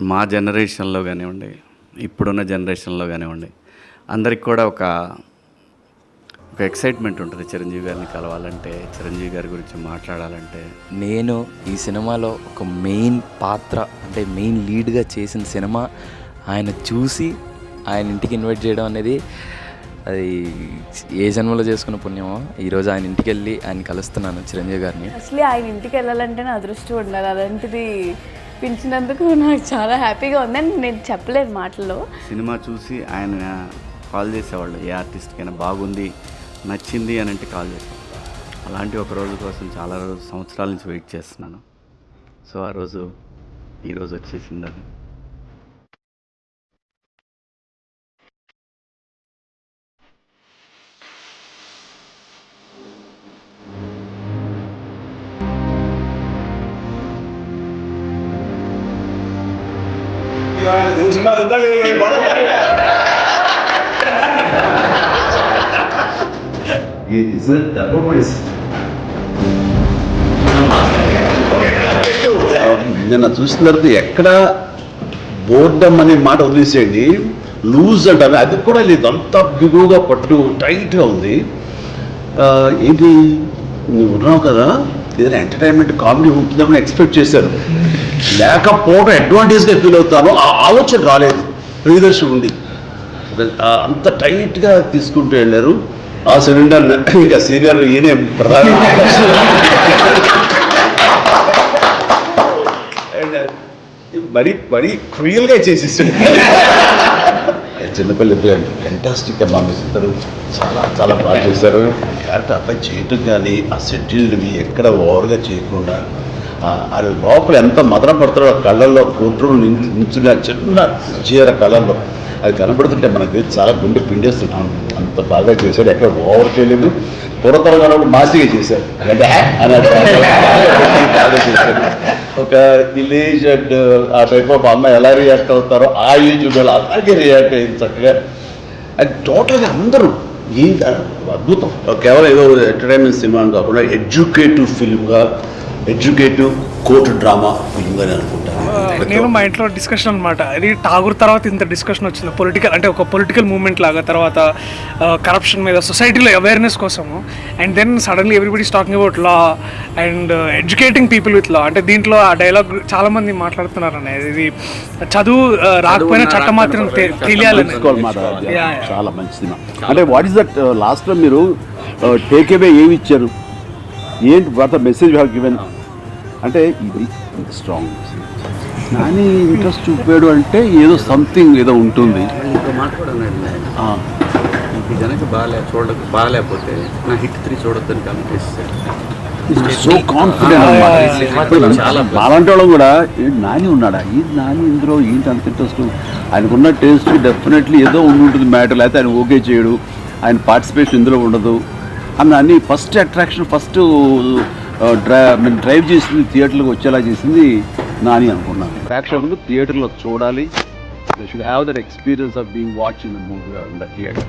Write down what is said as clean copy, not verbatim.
మా జనరేషన్లో కానివ్వండి, ఇప్పుడున్న జనరేషన్లో కానివ్వండి, అందరికి కూడా ఒక ఎక్సైట్మెంట్ ఉంటుంది చిరంజీవి గారిని కలవాలంటే, చిరంజీవి గారి గురించి మాట్లాడాలంటే. నేను ఈ సినిమాలో ఒక మెయిన్ పాత్ర అంటే మెయిన్ లీడ్గా చేసిన సినిమా ఆయన చూసి ఆయన ఇంటికి ఇన్వైట్ చేయడం అనేది అది ఏ జన్మలో చేసుకున్న పుణ్యమో. ఈరోజు ఆయన ఇంటికి వెళ్ళి ఆయన కలుస్తున్నాను చిరంజీవి గారిని. అసలు ఆయన ఇంటికి వెళ్ళాలంటే నా అదృష్టం ఉండాలి. అలాంటిది పిలిచినందుకు నాకు చాలా హ్యాపీగా ఉందని నేను చెప్పలేను మాటల్లో. సినిమా చూసి ఆయన కాల్ చేసేవాళ్ళు, ఏ ఆర్టిస్ట్కైనా బాగుంది నచ్చింది అని అంటే కాల్ చేసేవాళ్ళు. అలాంటి ఒక రోజు కోసం చాలా సంవత్సరాల నుంచి వెయిట్ చేస్తున్నాను. సో ఆ రోజు ఈరోజు వచ్చేసింది అది. నిన్న చూసిన తర్వాత ఎక్కడ బోర్డమ్ అనే మాట వదిలేసేయండి, లూజ్ అంటే అది కూడా లేదు, అంత బిగువుగా పట్టు టైట్గా ఉంది. ఏంటి నువ్వు ఉన్నావు కదా, ఏదైనా ఎంటర్టైన్మెంట్ కామెడీ ఉంటుందని ఎక్స్పెక్ట్ చేశారు, లేకపోవడం అడ్వాంటేజ్గా ఫీల్ అవుతాను. ఆ ఆలోచన రాలేదు ప్రియదర్శి ఉండి, అంత టైట్గా తీసుకుంటూ వెళ్ళారు. ఆ సిలిండర్ ఇంకా సీనియర్ ఈయనే ప్రధాన మరీ మరీ క్రియల్గా చేసేసాడు. చిన్నపిల్ల ఫెంటాస్టిక్గా మానేస్తారు, చాలా చాలా బాగా చేశారు. క్యారెక్టర్ అబ్బాయి చేయటం కానీ ఆ షెడ్యూల్ని ఎక్కడ ఓవర్గా చేయకుండా అది లోపల ఎంత మదన పడతాడో కళ్ళల్లో కోర్టులో నించున్న చిన్న చీర కళ్ళల్లో అది కనబడుతుంటే మనకి చాలా గుండె పిండేస్తున్నాం. అంత బాగా చేశాడు, ఎక్కడ ఓవర్ చేయలేదు. పురతరగా మాసిగా చేశాడు బాగా చేశాడు. ఒక విలేజ్ అండ్ ఆ టైప్ ఆఫ్ అమ్మాయి ఎలా రియాక్ట్ అవుతారో ఆ ఏజ్ వాళ్ళు అలాగే రియాక్ట్ అయ్యింది చక్కగా. అది టోటల్గా అందరూ ఈ అద్భుతం. కేవలం ఏదో ఎంటర్టైన్మెంట్ సినిమా అని కాకుండా ఎడ్యుకేటివ్ ఫిల్మ్గా, ఎడ్యుకేటివ్ కోర్టు డ్రామా ఫిల్మ్గానే అనుకుంటాను. నేను మా ఇంట్లో డిస్కషన్ అనమాట, ఇది ఠాగూర్ తర్వాత ఇంత డిస్కషన్ వచ్చింది పొలిటికల్ అంటే ఒక పొలిటికల్ మూవ్మెంట్ లాగా, తర్వాత కరప్షన్ మీద సొసైటీలో అవేర్నెస్ కోసము. And then suddenly everybody talking about law and educating people with law. అంటే దీంట్లో ఆ డైలాగ్ చాలా మంది మాట్లాడుతున్నారు అనేది, ఇది చదువు రాకపోయినా చట్టం మాత్రం తెలియాలని. చాలా మంచి సినిమా. అంటే వాట్ ఈస్ దట్ లాస్ట్లో మీరు టేక్ అవే ఏమి ఇచ్చారు, ఏంటి what the message have given అంటే ఇది స్ట్రాంగ్. నాని ఇంట్రెస్ట్ చూపాడు అంటే ఏదో సంథింగ్ ఏదో ఉంటుంది. జనకి బాగాలేకపోతే నా హిట్ 3 చూడొద్దని కామెంట్ సో కాన్ఫిడెంట్. అలాంటి వాళ్ళం కూడా నాని ఉన్నాడా, ఈ నాని ఇందులో ఏంటి అంత ఇంట్రెస్ట్, ఆయనకున్న టేస్ట్ డెఫినెట్లీ ఏదో ఉంటుంది మ్యాటర్, లేకపోతే ఆయన ఓకే చేయడు, ఆయన పార్టిసిపేషన్ ఇందులో ఉండదు అన్న అన్ని. ఫస్ట్ అట్రాక్షన్ ఫస్ట్ డ్రైవ్ చేసింది థియేటర్లకు వచ్చేలా చేసింది నాని అనుకున్నాను. ప్రేక్షకులు థియేటర్లో చూడాలి, they should have that experience of being watching the movie in the theatre.